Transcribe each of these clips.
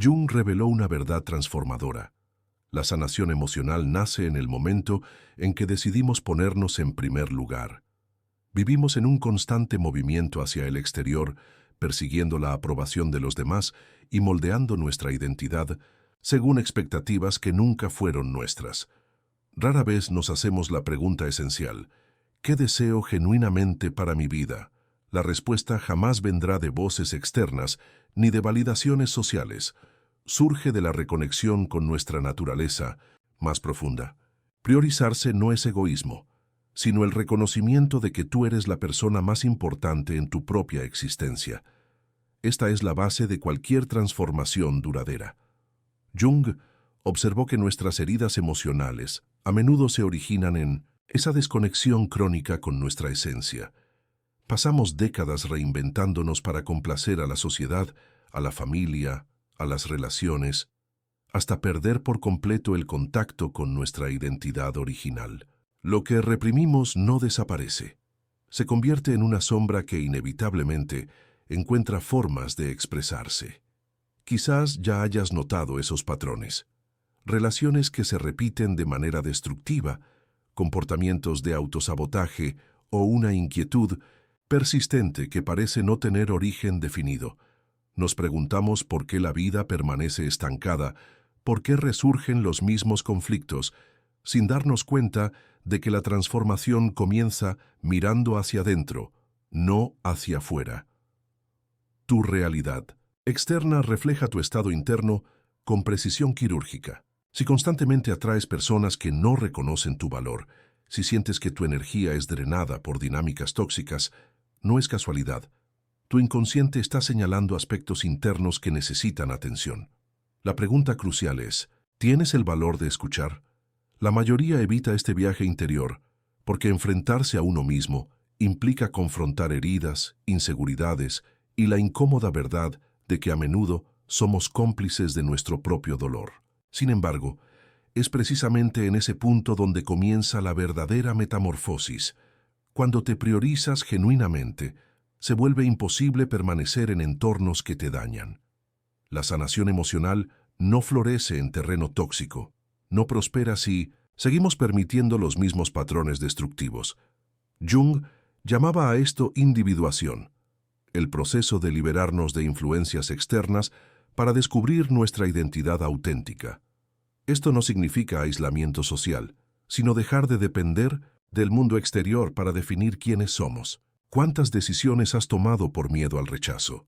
Jung reveló una verdad transformadora. La sanación emocional nace en el momento en que decidimos ponernos en primer lugar. Vivimos en un constante movimiento hacia el exterior, persiguiendo la aprobación de los demás y moldeando nuestra identidad según expectativas que nunca fueron nuestras. Rara vez nos hacemos la pregunta esencial: ¿qué deseo genuinamente para mi vida? La respuesta jamás vendrá de voces externas ni de validaciones sociales. Surge de la reconexión con nuestra naturaleza más profunda. Priorizarse no es egoísmo, sino el reconocimiento de que tú eres la persona más importante en tu propia existencia. Esta es la base de cualquier transformación duradera. Jung observó que nuestras heridas emocionales a menudo se originan en esa desconexión crónica con nuestra esencia. Pasamos décadas reinventándonos para complacer a la sociedad, a la familia, a las relaciones, hasta perder por completo el contacto con nuestra identidad original. Lo que reprimimos no desaparece. Se convierte en una sombra que inevitablemente encuentra formas de expresarse. Quizás ya hayas notado esos patrones. Relaciones que se repiten de manera destructiva, comportamientos de autosabotaje o una inquietud persistente que parece no tener origen definido. Nos preguntamos por qué la vida permanece estancada, por qué resurgen los mismos conflictos, sin darnos cuenta de que la transformación comienza mirando hacia adentro, no hacia afuera. Tu realidad externa refleja tu estado interno con precisión quirúrgica. Si constantemente atraes personas que no reconocen tu valor, si sientes que tu energía es drenada por dinámicas tóxicas, no es casualidad. Tu inconsciente está señalando aspectos internos que necesitan atención. La pregunta crucial es: ¿tienes el valor de escuchar? La mayoría evita este viaje interior porque enfrentarse a uno mismo implica confrontar heridas, inseguridades y la incómoda verdad de que a menudo somos cómplices de nuestro propio dolor. Sin embargo, es precisamente en ese punto donde comienza la verdadera metamorfosis. Cuando te priorizas genuinamente, se vuelve imposible permanecer en entornos que te dañan. La sanación emocional no florece en terreno tóxico, no prospera si seguimos permitiendo los mismos patrones destructivos. Jung llamaba a esto individuación, el proceso de liberarnos de influencias externas para descubrir nuestra identidad auténtica. Esto no significa aislamiento social, sino dejar de depender del mundo exterior para definir quiénes somos. ¿Cuántas decisiones has tomado por miedo al rechazo?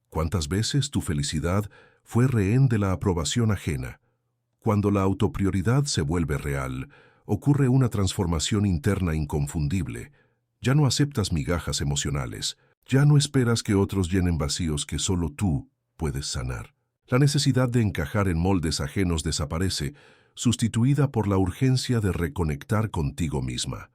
¿Cuántas veces tu felicidad fue rehén de la aprobación ajena? Cuando la autoprioridad se vuelve real, ocurre una transformación interna inconfundible. Ya no aceptas migajas emocionales, ya no esperas que otros llenen vacíos que solo tú puedes sanar. La necesidad de encajar en moldes ajenos desaparece, sustituida por la urgencia de reconectar contigo misma.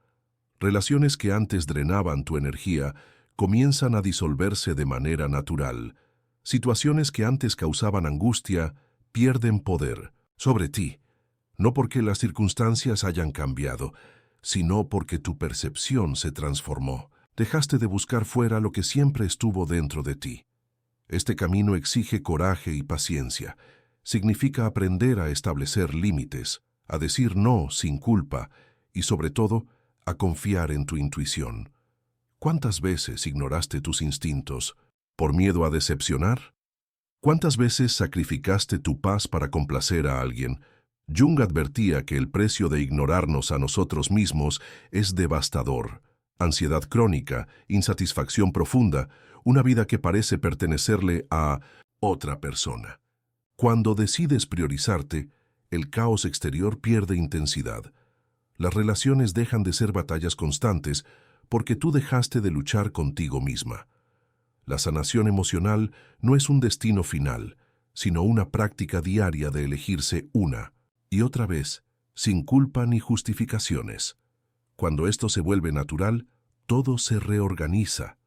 Relaciones que antes drenaban tu energía comienzan a disolverse de manera natural. Situaciones que antes causaban angustia pierden poder sobre ti, no porque las circunstancias hayan cambiado, sino porque tu percepción se transformó. Dejaste de buscar fuera lo que siempre estuvo dentro de ti. Este camino exige coraje y paciencia. Significa aprender a establecer límites, a decir no sin culpa y, sobre todo, a confiar en tu intuición. ¿Cuántas veces ignoraste tus instintos por miedo a decepcionar? ¿Cuántas veces sacrificaste tu paz para complacer a alguien? Jung advertía que el precio de ignorarnos a nosotros mismos es devastador. Ansiedad crónica, insatisfacción profunda, una vida que parece pertenecerle a otra persona. Cuando decides priorizarte, el caos exterior pierde intensidad. Las relaciones dejan de ser batallas constantes porque tú dejaste de luchar contigo misma. La sanación emocional no es un destino final, sino una práctica diaria de elegirse una y otra vez, sin culpa ni justificaciones. Cuando esto se vuelve natural, todo se reorganiza,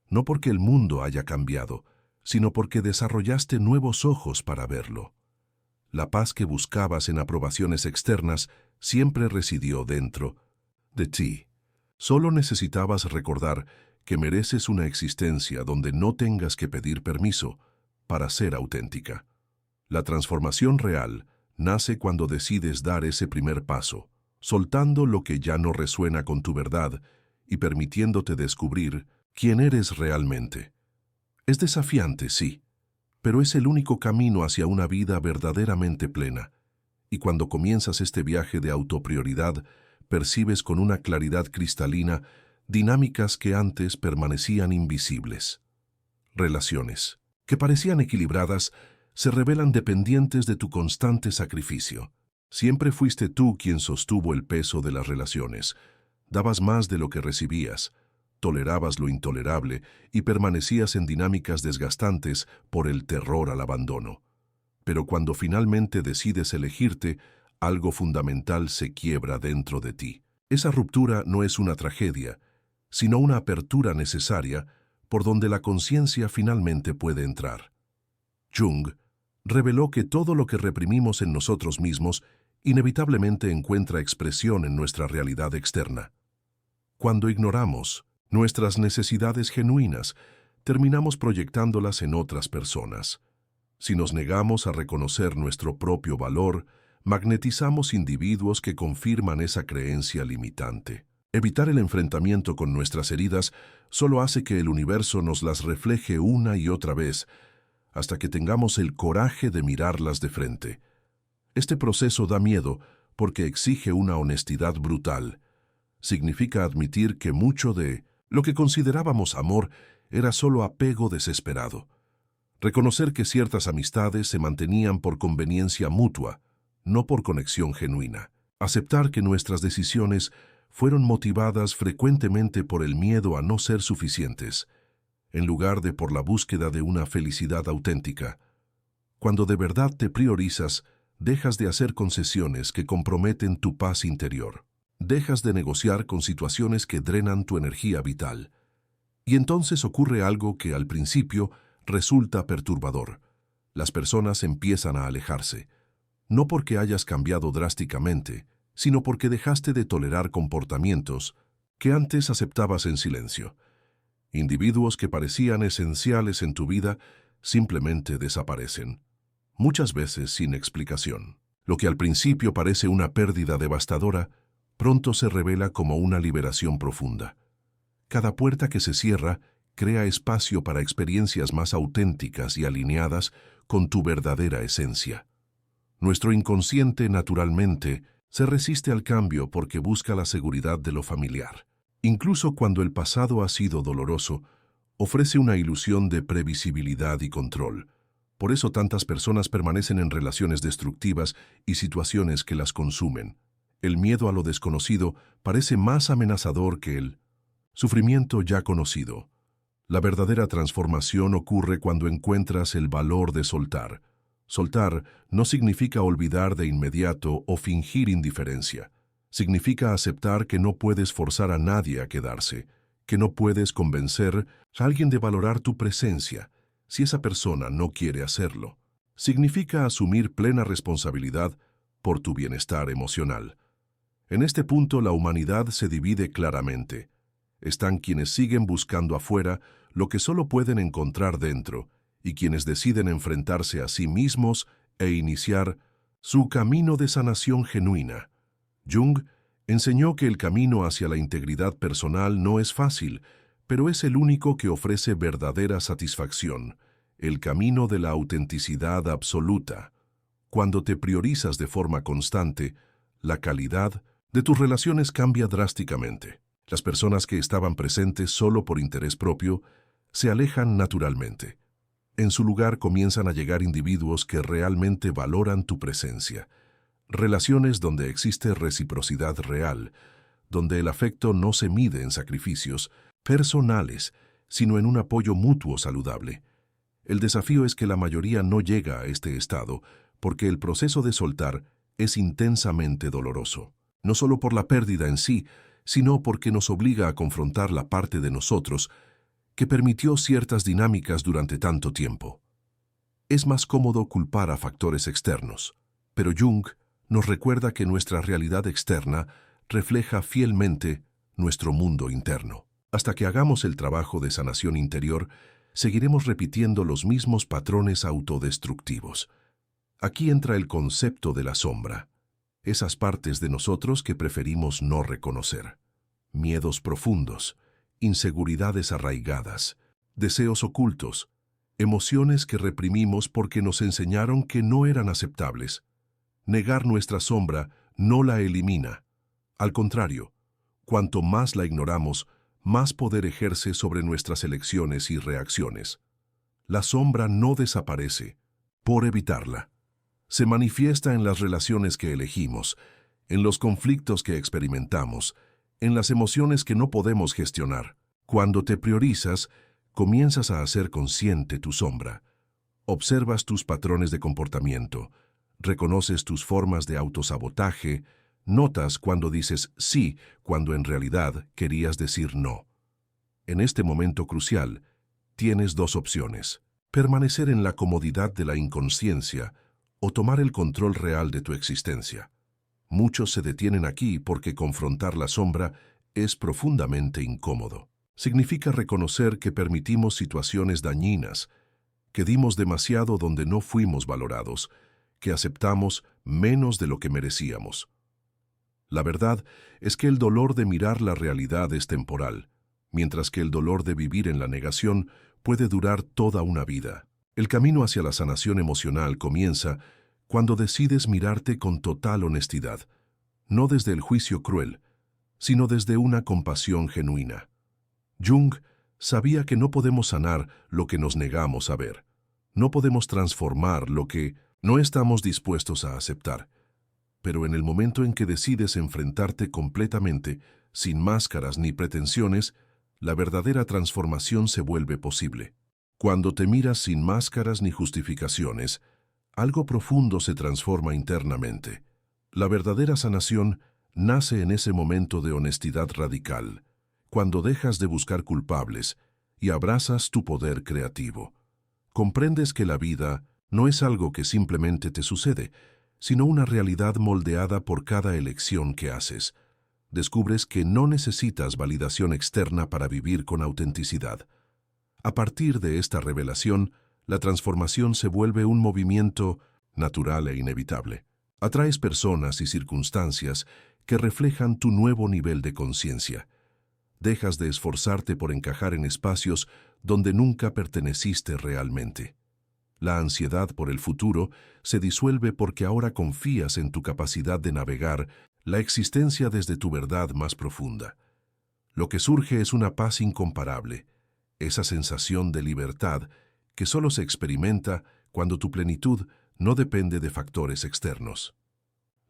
no porque el mundo haya cambiado, sino porque desarrollaste nuevos ojos para verlo. La paz que buscabas en aprobaciones externas siempre residió dentro de ti. Solo necesitabas recordar que mereces una existencia donde no tengas que pedir permiso para ser auténtica. La transformación real nace cuando decides dar ese primer paso, soltando lo que ya no resuena con tu verdad y permitiéndote descubrir quién eres realmente. Es desafiante, sí, pero es el único camino hacia una vida verdaderamente plena. Y cuando comienzas este viaje de autoprioridad, percibes con una claridad cristalina dinámicas que antes permanecían invisibles. Relaciones, que parecían equilibradas, se revelan dependientes de tu constante sacrificio. Siempre fuiste tú quien sostuvo el peso de las relaciones. Dabas más de lo que recibías, tolerabas lo intolerable y permanecías en dinámicas desgastantes por el terror al abandono. Pero cuando finalmente decides elegirte, algo fundamental se quiebra dentro de ti. Esa ruptura no es una tragedia, sino una apertura necesaria por donde la conciencia finalmente puede entrar. Jung reveló que todo lo que reprimimos en nosotros mismos inevitablemente encuentra expresión en nuestra realidad externa. Cuando ignoramos nuestras necesidades genuinas, terminamos proyectándolas en otras personas. Si nos negamos a reconocer nuestro propio valor, magnetizamos individuos que confirman esa creencia limitante. Evitar el enfrentamiento con nuestras heridas solo hace que el universo nos las refleje una y otra vez, hasta que tengamos el coraje de mirarlas de frente. Este proceso da miedo porque exige una honestidad brutal. Significa admitir que mucho de lo que considerábamos amor era solo apego desesperado. Reconocer que ciertas amistades se mantenían por conveniencia mutua, no por conexión genuina. Aceptar que nuestras decisiones fueron motivadas frecuentemente por el miedo a no ser suficientes, en lugar de por la búsqueda de una felicidad auténtica. Cuando de verdad te priorizas, dejas de hacer concesiones que comprometen tu paz interior. Dejas de negociar con situaciones que drenan tu energía vital. Y entonces ocurre algo que al principio resulta perturbador. Las personas empiezan a alejarse, no porque hayas cambiado drásticamente, sino porque dejaste de tolerar comportamientos que antes aceptabas en silencio. Individuos que parecían esenciales en tu vida simplemente desaparecen, muchas veces sin explicación. Lo que al principio parece una pérdida devastadora, pronto se revela como una liberación profunda. Cada puerta que se cierra crea espacio para experiencias más auténticas y alineadas con tu verdadera esencia. Nuestro inconsciente, naturalmente, se resiste al cambio porque busca la seguridad de lo familiar. Incluso cuando el pasado ha sido doloroso, ofrece una ilusión de previsibilidad y control. Por eso tantas personas permanecen en relaciones destructivas y situaciones que las consumen. El miedo a lo desconocido parece más amenazador que el sufrimiento ya conocido. La verdadera transformación ocurre cuando encuentras el valor de soltar. Soltar no significa olvidar de inmediato o fingir indiferencia. Significa aceptar que no puedes forzar a nadie a quedarse, que no puedes convencer a alguien de valorar tu presencia si esa persona no quiere hacerlo. Significa asumir plena responsabilidad por tu bienestar emocional. En este punto la humanidad se divide claramente. Están quienes siguen buscando afuera lo que solo pueden encontrar dentro, y quienes deciden enfrentarse a sí mismos e iniciar su camino de sanación genuina. Jung enseñó que el camino hacia la integridad personal no es fácil, pero es el único que ofrece verdadera satisfacción, el camino de la autenticidad absoluta. Cuando te priorizas de forma constante, la calidad de tus relaciones cambia drásticamente. Las personas que estaban presentes solo por interés propio se alejan naturalmente. En su lugar comienzan a llegar individuos que realmente valoran tu presencia. Relaciones donde existe reciprocidad real, donde el afecto no se mide en sacrificios personales, sino en un apoyo mutuo saludable. El desafío es que la mayoría no llega a este estado, porque el proceso de soltar es intensamente doloroso. No solo por la pérdida en sí, sino porque nos obliga a confrontar la parte de nosotros que permitió ciertas dinámicas durante tanto tiempo. Es más cómodo culpar a factores externos, pero Jung nos recuerda que nuestra realidad externa refleja fielmente nuestro mundo interno. Hasta que hagamos el trabajo de sanación interior, seguiremos repitiendo los mismos patrones autodestructivos. Aquí entra el concepto de la sombra, esas partes de nosotros que preferimos no reconocer. Miedos profundos, inseguridades arraigadas, deseos ocultos, emociones que reprimimos porque nos enseñaron que no eran aceptables. Negar nuestra sombra no la elimina. Al contrario, cuanto más la ignoramos, más poder ejerce sobre nuestras elecciones y reacciones. La sombra no desaparece por evitarla. Se manifiesta en las relaciones que elegimos, en los conflictos que experimentamos, en las emociones que no podemos gestionar. Cuando te priorizas, comienzas a hacer consciente tu sombra. Observas tus patrones de comportamiento, reconoces tus formas de autosabotaje, notas cuando dices sí, cuando en realidad querías decir no. En este momento crucial, tienes dos opciones: permanecer en la comodidad de la inconsciencia o tomar el control real de tu existencia. Muchos se detienen aquí porque confrontar la sombra es profundamente incómodo. Significa reconocer que permitimos situaciones dañinas, que dimos demasiado donde no fuimos valorados, que aceptamos menos de lo que merecíamos. La verdad es que el dolor de mirar la realidad es temporal, mientras que el dolor de vivir en la negación puede durar toda una vida. El camino hacia la sanación emocional comienza cuando decides mirarte con total honestidad, no desde el juicio cruel, sino desde una compasión genuina. Jung sabía que no podemos sanar lo que nos negamos a ver. No podemos transformar lo que no estamos dispuestos a aceptar. Pero en el momento en que decides enfrentarte completamente, sin máscaras ni pretensiones, la verdadera transformación se vuelve posible. Cuando te miras sin máscaras ni justificaciones, algo profundo se transforma internamente. La verdadera sanación nace en ese momento de honestidad radical, cuando dejas de buscar culpables y abrazas tu poder creativo. Comprendes que la vida no es algo que simplemente te sucede, sino una realidad moldeada por cada elección que haces. Descubres que no necesitas validación externa para vivir con autenticidad. A partir de esta revelación, la transformación se vuelve un movimiento natural e inevitable. Atraes personas y circunstancias que reflejan tu nuevo nivel de conciencia. Dejas de esforzarte por encajar en espacios donde nunca perteneciste realmente. La ansiedad por el futuro se disuelve porque ahora confías en tu capacidad de navegar la existencia desde tu verdad más profunda. Lo que surge es una paz incomparable, esa sensación de libertad que solo se experimenta cuando tu plenitud no depende de factores externos.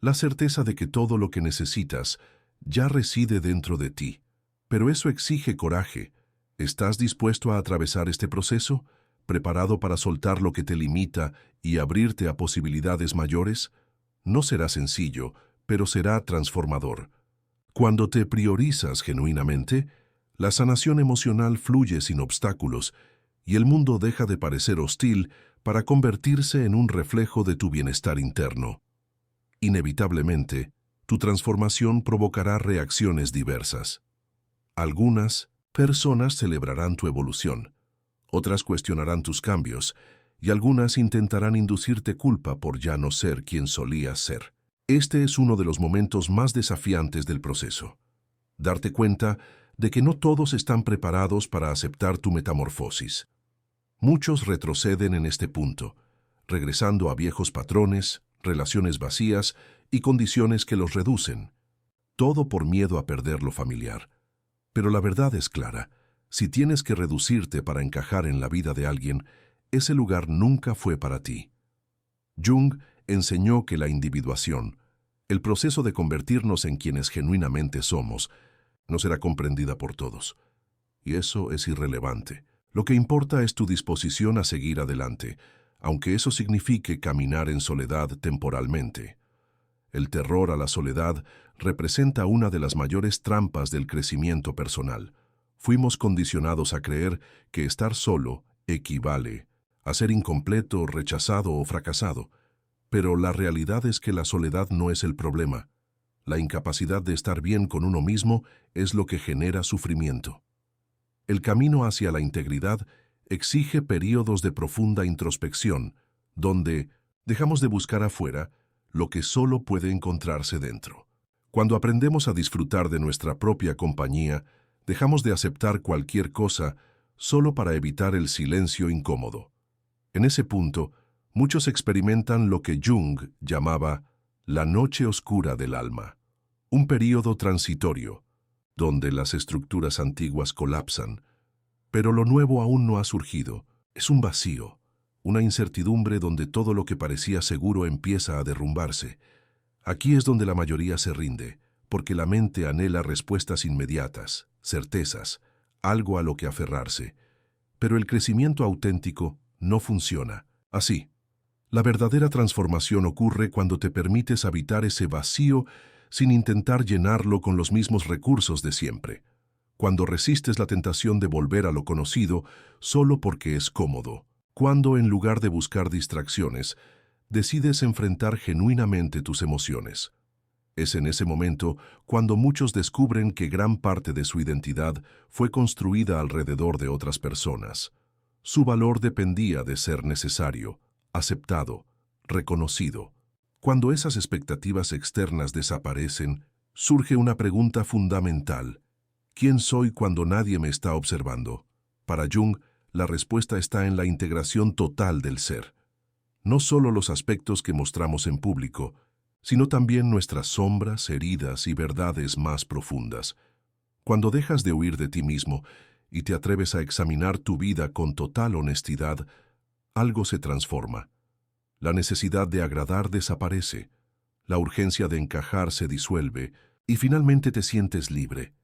La certeza de que todo lo que necesitas ya reside dentro de ti. Pero eso exige coraje. ¿Estás dispuesto a atravesar este proceso? ¿Preparado para soltar lo que te limita y abrirte a posibilidades mayores? No será sencillo, pero será transformador. Cuando te priorizas genuinamente, la sanación emocional fluye sin obstáculos y el mundo deja de parecer hostil para convertirse en un reflejo de tu bienestar interno. Inevitablemente, tu transformación provocará reacciones diversas. Algunas personas celebrarán tu evolución, otras cuestionarán tus cambios y algunas intentarán inducirte culpa por ya no ser quien solías ser. Este es uno de los momentos más desafiantes del proceso. Darte cuenta de que no todos están preparados para aceptar tu metamorfosis. Muchos retroceden en este punto, regresando a viejos patrones, relaciones vacías y condiciones que los reducen, todo por miedo a perder lo familiar. Pero la verdad es clara: si tienes que reducirte para encajar en la vida de alguien, ese lugar nunca fue para ti. Jung enseñó que la individuación, el proceso de convertirnos en quienes genuinamente somos, no será comprendida por todos. Y eso es irrelevante. Lo que importa es tu disposición a seguir adelante, aunque eso signifique caminar en soledad temporalmente. El terror a la soledad representa una de las mayores trampas del crecimiento personal. Fuimos condicionados a creer que estar solo equivale a ser incompleto, rechazado o fracasado. Pero la realidad es que la soledad no es el problema. La incapacidad de estar bien con uno mismo es lo que genera sufrimiento. El camino hacia la integridad exige períodos de profunda introspección, donde Dejamos de buscar afuera lo que solo puede encontrarse dentro. Cuando aprendemos a disfrutar de nuestra propia compañía, dejamos de aceptar cualquier cosa solo para evitar el silencio incómodo. En ese punto, muchos experimentan lo que Jung llamaba la noche oscura del alma, un período transitorio, donde las estructuras antiguas colapsan, pero lo nuevo aún no ha surgido. Es un vacío, una incertidumbre donde todo lo que parecía seguro empieza a derrumbarse. Aquí es donde la mayoría se rinde, porque la mente anhela respuestas inmediatas, certezas, algo a lo que aferrarse. Pero el crecimiento auténtico no funciona así. La verdadera transformación ocurre cuando te permites habitar ese vacío sin intentar llenarlo con los mismos recursos de siempre. Cuando resistes la tentación de volver a lo conocido solo porque es cómodo. Cuando, en lugar de buscar distracciones, decides enfrentar genuinamente tus emociones. Es en ese momento cuando muchos descubren que gran parte de su identidad fue construida alrededor de otras personas. Su valor dependía de ser necesario, aceptado, reconocido. Cuando esas expectativas externas desaparecen, surge una pregunta fundamental. ¿Quién soy cuando nadie me está observando? Para Jung, la respuesta está en la integración total del ser. No solo los aspectos que mostramos en público, sino también nuestras sombras, heridas y verdades más profundas. Cuando dejas de huir de ti mismo y te atreves a examinar tu vida con total honestidad, algo se transforma. La necesidad de agradar desaparece, la urgencia de encajar se disuelve y finalmente te sientes libre.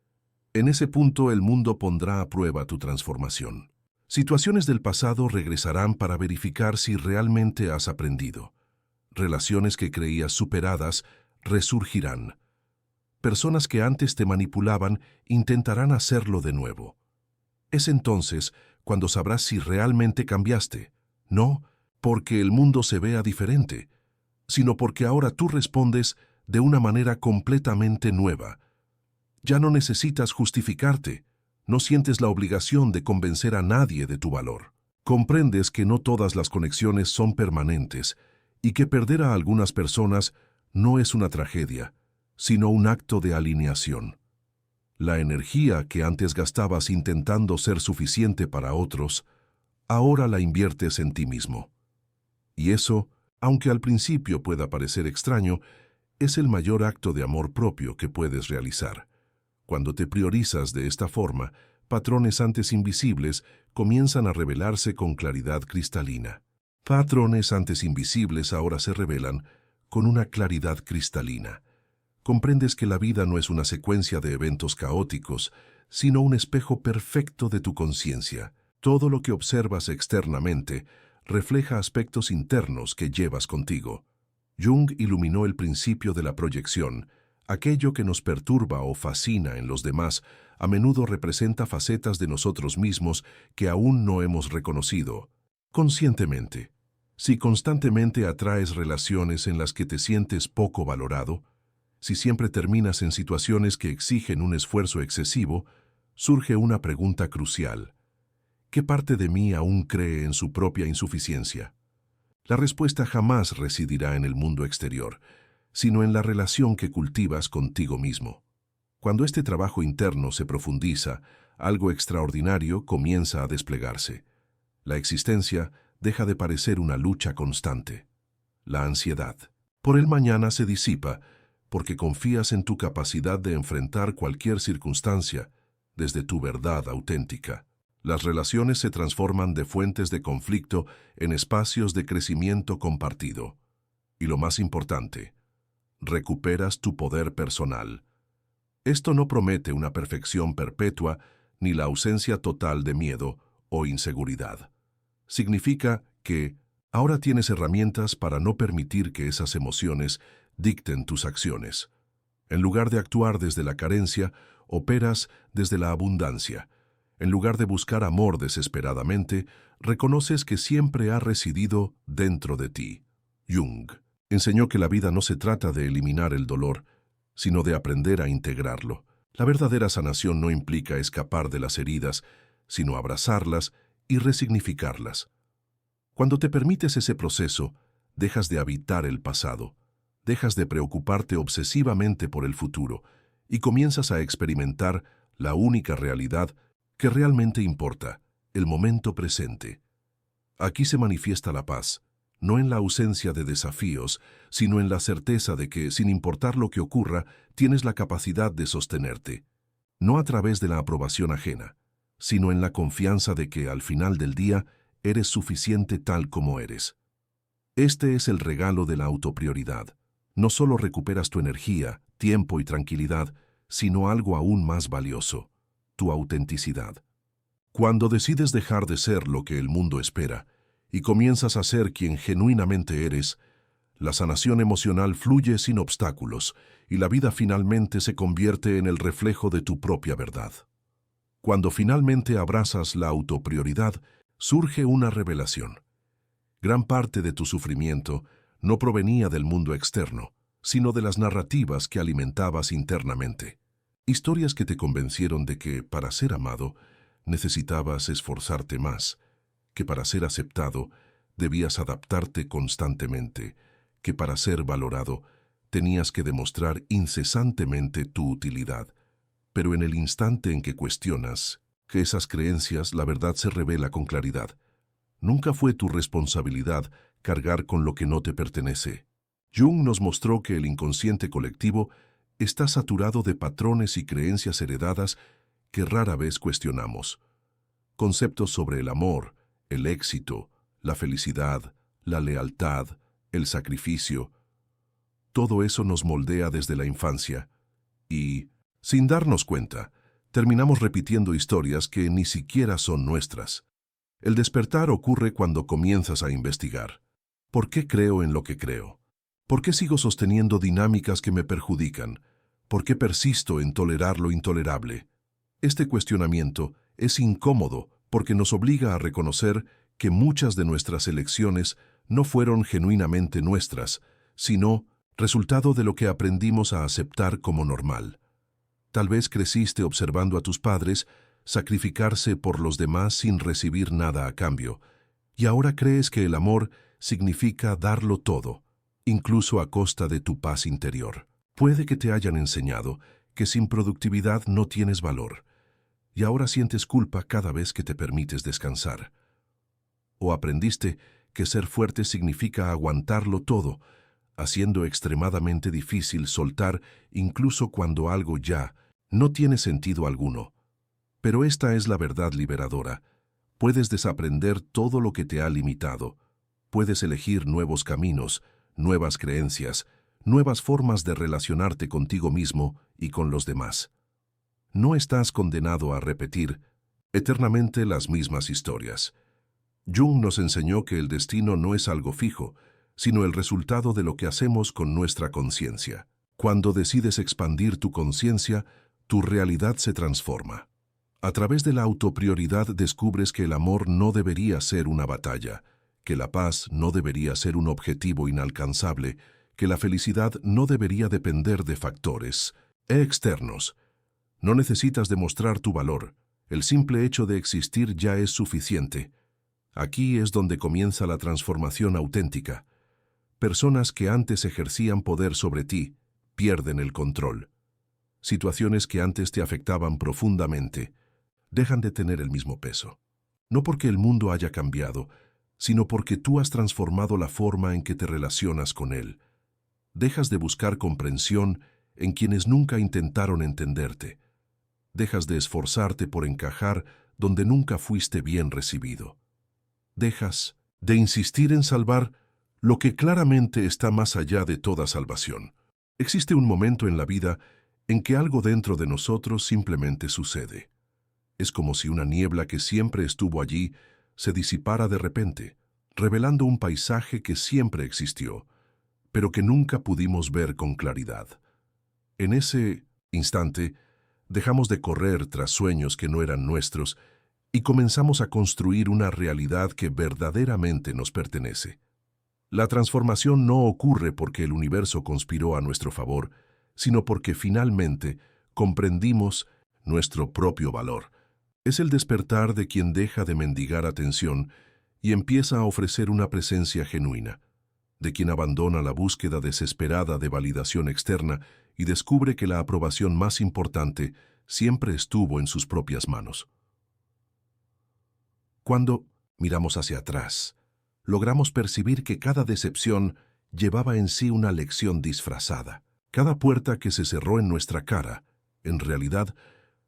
En ese punto el mundo pondrá a prueba tu transformación. Situaciones del pasado regresarán para verificar si realmente has aprendido. Relaciones que creías superadas resurgirán. Personas que antes te manipulaban intentarán hacerlo de nuevo. Es entonces cuando sabrás si realmente cambiaste, no porque el mundo se vea diferente, sino porque ahora tú respondes de una manera completamente nueva. Ya no necesitas justificarte, no sientes la obligación de convencer a nadie de tu valor. Comprendes que no todas las conexiones son permanentes y que perder a algunas personas no es una tragedia, sino un acto de alineación. La energía que antes gastabas intentando ser suficiente para otros, ahora la inviertes en ti mismo. Y eso, aunque al principio pueda parecer extraño, es el mayor acto de amor propio que puedes realizar. Cuando te priorizas de esta forma, patrones antes invisibles comienzan a revelarse con claridad cristalina. Patrones antes invisibles ahora se revelan con una claridad cristalina. Comprendes que la vida no es una secuencia de eventos caóticos, sino un espejo perfecto de tu conciencia. Todo lo que observas externamente refleja aspectos internos que llevas contigo. Jung iluminó el principio de la proyección. Aquello que nos perturba o fascina en los demás a menudo representa facetas de nosotros mismos que aún no hemos reconocido conscientemente. Si constantemente atraes relaciones en las que te sientes poco valorado, si siempre terminas en situaciones que exigen un esfuerzo excesivo, surge una pregunta crucial. ¿Qué parte de mí aún cree en su propia insuficiencia? La respuesta jamás residirá en el mundo exterior, sino en la relación que cultivas contigo mismo. Cuando este trabajo interno se profundiza, algo extraordinario comienza a desplegarse. La existencia deja de parecer una lucha constante. La ansiedad por el mañana se disipa porque confías en tu capacidad de enfrentar cualquier circunstancia desde tu verdad auténtica. Las relaciones se transforman de fuentes de conflicto en espacios de crecimiento compartido. Y lo más importante, recuperas tu poder personal. Esto no promete una perfección perpetua ni la ausencia total de miedo o inseguridad. Significa que ahora tienes herramientas para no permitir que esas emociones dicten tus acciones. En lugar de actuar desde la carencia, operas desde la abundancia. En lugar de buscar amor desesperadamente, reconoces que siempre ha residido dentro de ti. Jung enseñó que la vida no se trata de eliminar el dolor, sino de aprender a integrarlo. La verdadera sanación no implica escapar de las heridas, sino abrazarlas y resignificarlas. Cuando te permites ese proceso, dejas de habitar el pasado, dejas de preocuparte obsesivamente por el futuro y comienzas a experimentar la única realidad que realmente importa, el momento presente. Aquí se manifiesta la paz, no en la ausencia de desafíos, sino en la certeza de que, sin importar lo que ocurra, tienes la capacidad de sostenerte, no a través de la aprobación ajena, sino en la confianza de que, al final del día, eres suficiente tal como eres. Este es el regalo de la autoprioridad. No solo recuperas tu energía, tiempo y tranquilidad, sino algo aún más valioso, tu autenticidad. Cuando decides dejar de ser lo que el mundo espera y comienzas a ser quien genuinamente eres, la sanación emocional fluye sin obstáculos y la vida finalmente se convierte en el reflejo de tu propia verdad. Cuando finalmente abrazas la autoprioridad, surge una revelación. Gran parte de tu sufrimiento no provenía del mundo externo, sino de las narrativas que alimentabas internamente. Historias que te convencieron de que, para ser amado, necesitabas esforzarte más, que para ser aceptado debías adaptarte constantemente, que para ser valorado tenías que demostrar incesantemente tu utilidad. Pero en el instante en que cuestionas que esas creencias, la verdad se revela con claridad. Nunca fue tu responsabilidad cargar con lo que no te pertenece. Jung nos mostró que el inconsciente colectivo está saturado de patrones y creencias heredadas que rara vez cuestionamos. Conceptos sobre el amor, el éxito, la felicidad, la lealtad, el sacrificio. Todo eso nos moldea desde la infancia y, sin darnos cuenta, terminamos repitiendo historias que ni siquiera son nuestras. El despertar ocurre cuando comienzas a investigar. ¿Por qué creo en lo que creo? ¿Por qué sigo sosteniendo dinámicas que me perjudican? ¿Por qué persisto en tolerar lo intolerable? Este cuestionamiento es incómodo porque nos obliga a reconocer que muchas de nuestras elecciones no fueron genuinamente nuestras, sino resultado de lo que aprendimos a aceptar como normal. Tal vez creciste observando a tus padres sacrificarse por los demás sin recibir nada a cambio, y ahora crees que el amor significa darlo todo, incluso a costa de tu paz interior. Puede que te hayan enseñado que sin productividad no tienes valor, y ahora sientes culpa cada vez que te permites descansar. O aprendiste que ser fuerte significa aguantarlo todo, haciendo extremadamente difícil soltar incluso cuando algo ya no tiene sentido alguno. Pero esta es la verdad liberadora. Puedes desaprender todo lo que te ha limitado. Puedes elegir nuevos caminos, nuevas creencias, nuevas formas de relacionarte contigo mismo y con los demás. No estás condenado a repetir eternamente las mismas historias. Jung nos enseñó que el destino no es algo fijo, sino el resultado de lo que hacemos con nuestra conciencia. Cuando decides expandir tu conciencia, tu realidad se transforma. A través de la autoprioridad descubres que el amor no debería ser una batalla, que la paz no debería ser un objetivo inalcanzable, que la felicidad no debería depender de factores externos. No necesitas demostrar tu valor. El simple hecho de existir ya es suficiente. Aquí es donde comienza la transformación auténtica. Personas que antes ejercían poder sobre ti pierden el control. Situaciones que antes te afectaban profundamente dejan de tener el mismo peso. No porque el mundo haya cambiado, sino porque tú has transformado la forma en que te relacionas con él. Dejas de buscar comprensión en quienes nunca intentaron entenderte. Dejas de esforzarte por encajar donde nunca fuiste bien recibido. Dejas de insistir en salvar lo que claramente está más allá de toda salvación. Existe un momento en la vida en que algo dentro de nosotros simplemente sucede. Es como si una niebla que siempre estuvo allí se disipara de repente, revelando un paisaje que siempre existió, pero que nunca pudimos ver con claridad. En ese instante, dejamos de correr tras sueños que no eran nuestros y comenzamos a construir una realidad que verdaderamente nos pertenece. La transformación no ocurre porque el universo conspiró a nuestro favor, sino porque finalmente comprendimos nuestro propio valor. Es el despertar de quien deja de mendigar atención y empieza a ofrecer una presencia genuina. de quien abandona la búsqueda desesperada de validación externa y descubre que la aprobación más importante siempre estuvo en sus propias manos. Cuando miramos hacia atrás, logramos percibir que cada decepción llevaba en sí una lección disfrazada. Cada puerta que se cerró en nuestra cara, en realidad,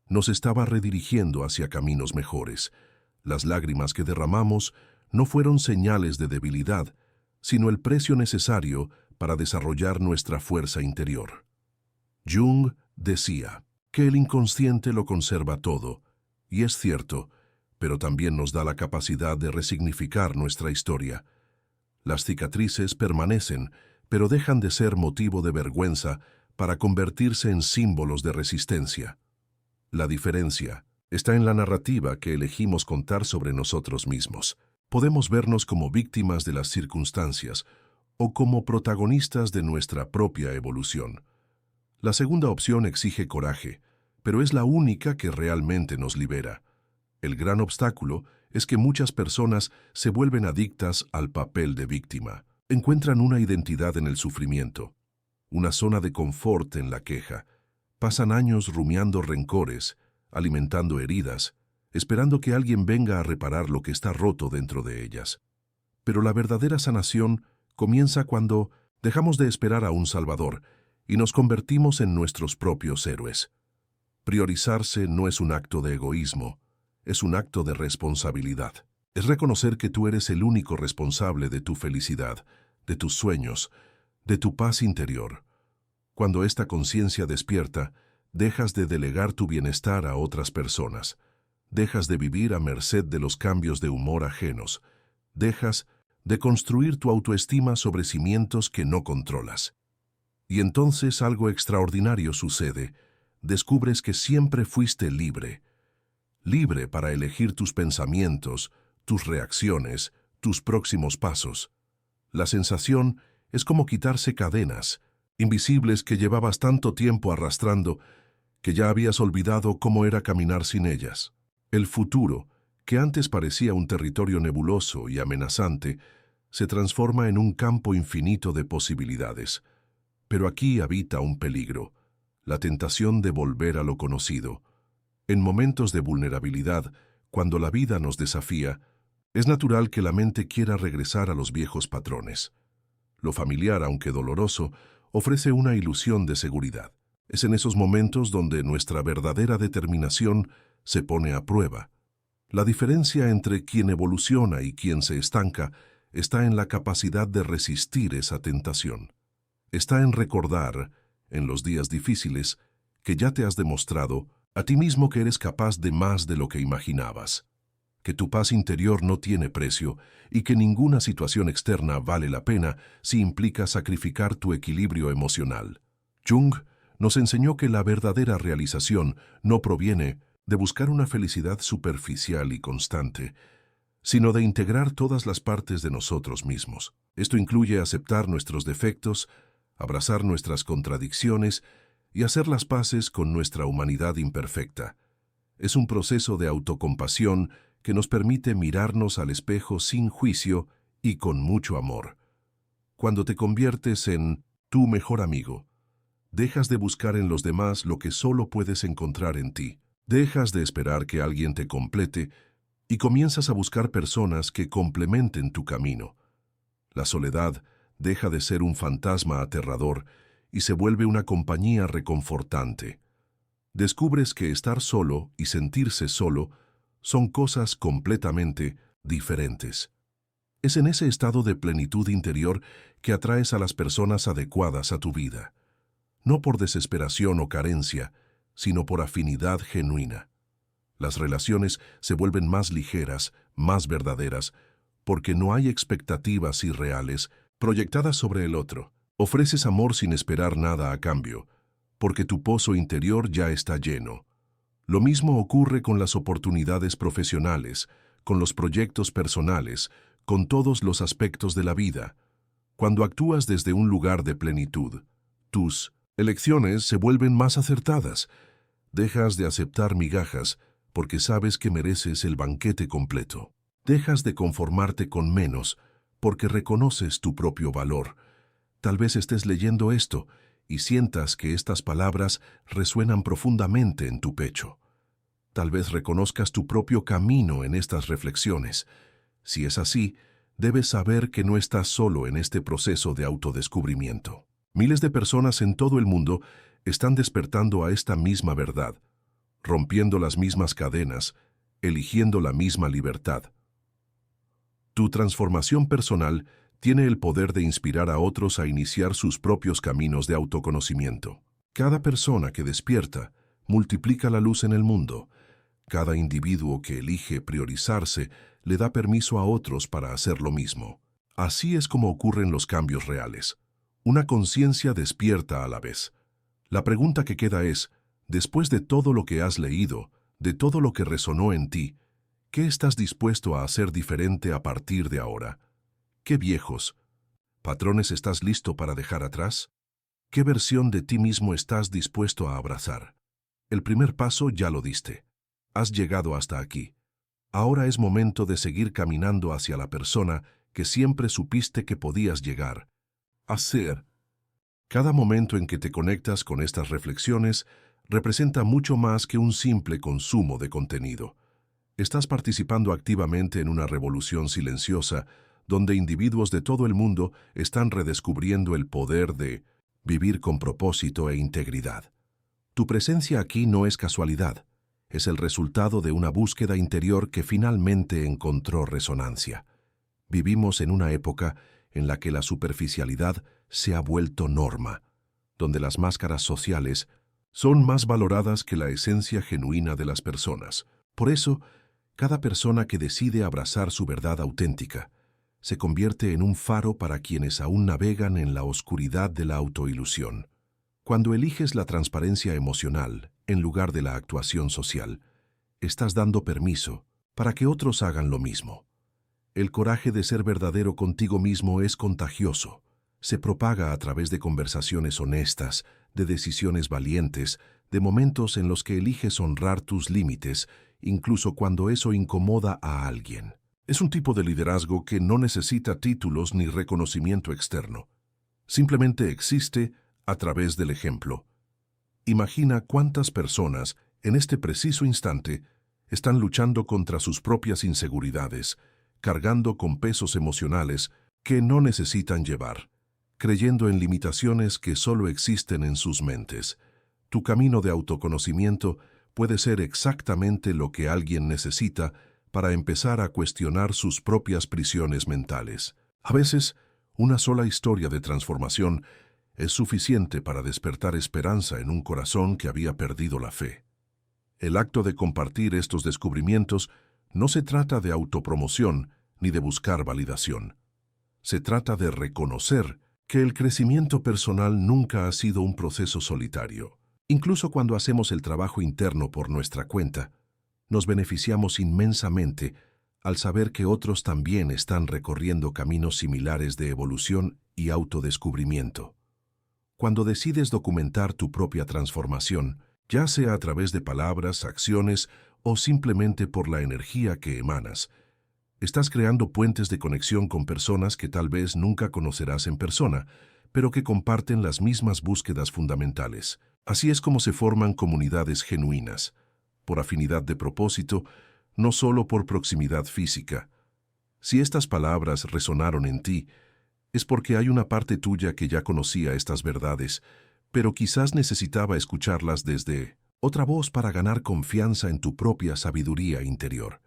nos estaba redirigiendo hacia caminos mejores. Las lágrimas que derramamos no fueron señales de debilidad, sino el precio necesario para desarrollar nuestra fuerza interior. Jung decía que el inconsciente lo conserva todo, y es cierto, pero también nos da la capacidad de resignificar nuestra historia. Las cicatrices permanecen, pero dejan de ser motivo de vergüenza para convertirse en símbolos de resistencia. La diferencia está en la narrativa que elegimos contar sobre nosotros mismos. Podemos vernos como víctimas de las circunstancias o como protagonistas de nuestra propia evolución. La segunda opción exige coraje, pero es la única que realmente nos libera. El gran obstáculo es que muchas personas se vuelven adictas al papel de víctima. Encuentran una identidad en el sufrimiento, una zona de confort en la queja. Pasan años rumiando rencores, alimentando heridas, esperando que alguien venga a reparar lo que está roto dentro de ellas. Pero la verdadera sanación comienza cuando dejamos de esperar a un salvador y nos convertimos en nuestros propios héroes. Priorizarse no es un acto de egoísmo, es un acto de responsabilidad. Es reconocer que tú eres el único responsable de tu felicidad, de tus sueños, de tu paz interior. Cuando esta conciencia despierta, dejas de delegar tu bienestar a otras personas. Dejas de vivir a merced de los cambios de humor ajenos. Dejas de construir tu autoestima sobre cimientos que no controlas. Y entonces algo extraordinario sucede. Descubres que siempre fuiste libre. Libre para elegir tus pensamientos, tus reacciones, tus próximos pasos. La sensación es como quitarse cadenas, invisibles que llevabas tanto tiempo arrastrando que ya habías olvidado cómo era caminar sin ellas. El futuro, que antes parecía un territorio nebuloso y amenazante, se transforma en un campo infinito de posibilidades. Pero aquí habita un peligro, la tentación de volver a lo conocido. En momentos de vulnerabilidad, cuando la vida nos desafía, es natural que la mente quiera regresar a los viejos patrones. Lo familiar, aunque doloroso, ofrece una ilusión de seguridad. Es en esos momentos donde nuestra verdadera determinación se pone a prueba. La diferencia entre quien evoluciona y quien se estanca está en la capacidad de resistir esa tentación. Está en recordar, en los días difíciles, que ya te has demostrado a ti mismo que eres capaz de más de lo que imaginabas, que tu paz interior no tiene precio y que ninguna situación externa vale la pena si implica sacrificar tu equilibrio emocional. Jung nos enseñó que la verdadera realización no proviene de buscar una felicidad superficial y constante, sino de integrar todas las partes de nosotros mismos. Esto incluye aceptar nuestros defectos, abrazar nuestras contradicciones y hacer las paces con nuestra humanidad imperfecta. Es un proceso de autocompasión que nos permite mirarnos al espejo sin juicio y con mucho amor. Cuando te conviertes en tu mejor amigo, dejas de buscar en los demás lo que solo puedes encontrar en ti. Dejas de esperar que alguien te complete y comienzas a buscar personas que complementen tu camino. La soledad deja de ser un fantasma aterrador y se vuelve una compañía reconfortante. Descubres que estar solo y sentirse solo son cosas completamente diferentes. Es en ese estado de plenitud interior que atraes a las personas adecuadas a tu vida, no por desesperación o carencia, sino por afinidad genuina. Las relaciones se vuelven más ligeras, más verdaderas, porque no hay expectativas irreales proyectadas sobre el otro. Ofreces amor sin esperar nada a cambio, porque tu pozo interior ya está lleno. Lo mismo ocurre con las oportunidades profesionales, con los proyectos personales, con todos los aspectos de la vida. Cuando actúas desde un lugar de plenitud, tus elecciones se vuelven más acertadas. Dejas de aceptar migajas porque sabes que mereces el banquete completo. Dejas de conformarte con menos porque reconoces tu propio valor. Tal vez estés leyendo esto y sientas que estas palabras resuenan profundamente en tu pecho. Tal vez reconozcas tu propio camino en estas reflexiones. Si es así, debes saber que no estás solo en este proceso de autodescubrimiento. Miles de personas en todo el mundo están despertando a esta misma verdad, rompiendo las mismas cadenas, eligiendo la misma libertad. Tu transformación personal tiene el poder de inspirar a otros a iniciar sus propios caminos de autoconocimiento. Cada persona que despierta multiplica la luz en el mundo. Cada individuo que elige priorizarse le da permiso a otros para hacer lo mismo. Así es como ocurren los cambios reales. Una conciencia despierta a la vez. La pregunta que queda es, después de todo lo que has leído, de todo lo que resonó en ti, ¿qué estás dispuesto a hacer diferente a partir de ahora? ¿Qué viejos patrones estás listo para dejar atrás? ¿Qué versión de ti mismo estás dispuesto a abrazar? El primer paso ya lo diste. Has llegado hasta aquí. Ahora es momento de seguir caminando hacia la persona que siempre supiste que podías llegar a ser. Cada momento en que te conectas con estas reflexiones representa mucho más que un simple consumo de contenido. Estás participando activamente en una revolución silenciosa donde individuos de todo el mundo están redescubriendo el poder de vivir con propósito e integridad. Tu presencia aquí no es casualidad, es el resultado de una búsqueda interior que finalmente encontró resonancia. Vivimos en una época en la que la superficialidad se ha vuelto norma, donde las máscaras sociales son más valoradas que la esencia genuina de las personas. Por eso, cada persona que decide abrazar su verdad auténtica se convierte en un faro para quienes aún navegan en la oscuridad de la autoilusión. Cuando eliges la transparencia emocional en lugar de la actuación social, estás dando permiso para que otros hagan lo mismo. El coraje de ser verdadero contigo mismo es contagioso. Se propaga a través de conversaciones honestas, de decisiones valientes, de momentos en los que eliges honrar tus límites, incluso cuando eso incomoda a alguien. Es un tipo de liderazgo que no necesita títulos ni reconocimiento externo. Simplemente existe a través del ejemplo. Imagina cuántas personas, en este preciso instante, están luchando contra sus propias inseguridades, cargando con pesos emocionales que no necesitan llevar, creyendo en limitaciones que solo existen en sus mentes. Tu camino de autoconocimiento puede ser exactamente lo que alguien necesita para empezar a cuestionar sus propias prisiones mentales. A veces, una sola historia de transformación es suficiente para despertar esperanza en un corazón que había perdido la fe. El acto de compartir estos descubrimientos no se trata de autopromoción ni de buscar validación. Se trata de reconocer que el crecimiento personal nunca ha sido un proceso solitario. Incluso cuando hacemos el trabajo interno por nuestra cuenta, nos beneficiamos inmensamente al saber que otros también están recorriendo caminos similares de evolución y autodescubrimiento. Cuando decides documentar tu propia transformación, ya sea a través de palabras, acciones o simplemente por la energía que emanas, estás creando puentes de conexión con personas que tal vez nunca conocerás en persona, pero que comparten las mismas búsquedas fundamentales. Así es como se forman comunidades genuinas, por afinidad de propósito, no solo por proximidad física. Si estas palabras resonaron en ti, es porque hay una parte tuya que ya conocía estas verdades, pero quizás necesitaba escucharlas desde otra voz para ganar confianza en tu propia sabiduría interior.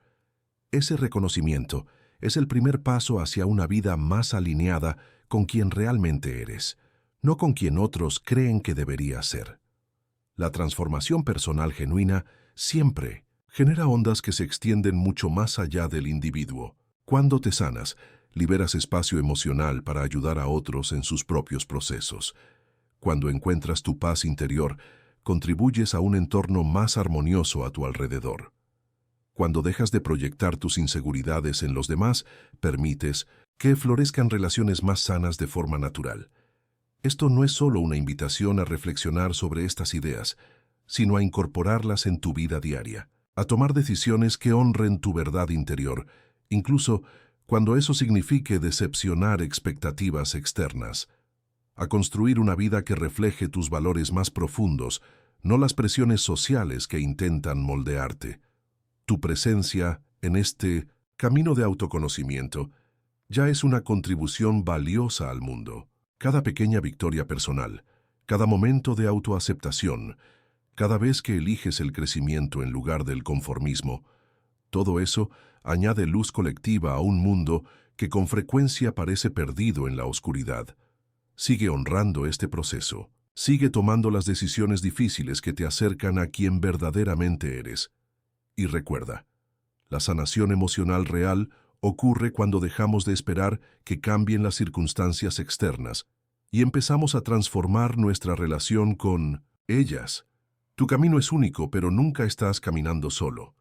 Ese reconocimiento es el primer paso hacia una vida más alineada con quien realmente eres, no con quien otros creen que deberías ser. La transformación personal genuina siempre genera ondas que se extienden mucho más allá del individuo. Cuando te sanas, liberas espacio emocional para ayudar a otros en sus propios procesos. Cuando encuentras tu paz interior, contribuyes a un entorno más armonioso a tu alrededor. Cuando dejas de proyectar tus inseguridades en los demás, permites que florezcan relaciones más sanas de forma natural. Esto no es solo una invitación a reflexionar sobre estas ideas, sino a incorporarlas en tu vida diaria, a tomar decisiones que honren tu verdad interior, incluso cuando eso signifique decepcionar expectativas externas, a construir una vida que refleje tus valores más profundos, no las presiones sociales que intentan moldearte. Tu presencia en este camino de autoconocimiento ya es una contribución valiosa al mundo. Cada pequeña victoria personal, cada momento de autoaceptación, cada vez que eliges el crecimiento en lugar del conformismo, todo eso añade luz colectiva a un mundo que con frecuencia parece perdido en la oscuridad. Sigue honrando este proceso. Sigue tomando las decisiones difíciles que te acercan a quien verdaderamente eres. Y recuerda, la sanación emocional real ocurre cuando dejamos de esperar que cambien las circunstancias externas y empezamos a transformar nuestra relación con ellas. Tu camino es único, pero nunca estás caminando solo.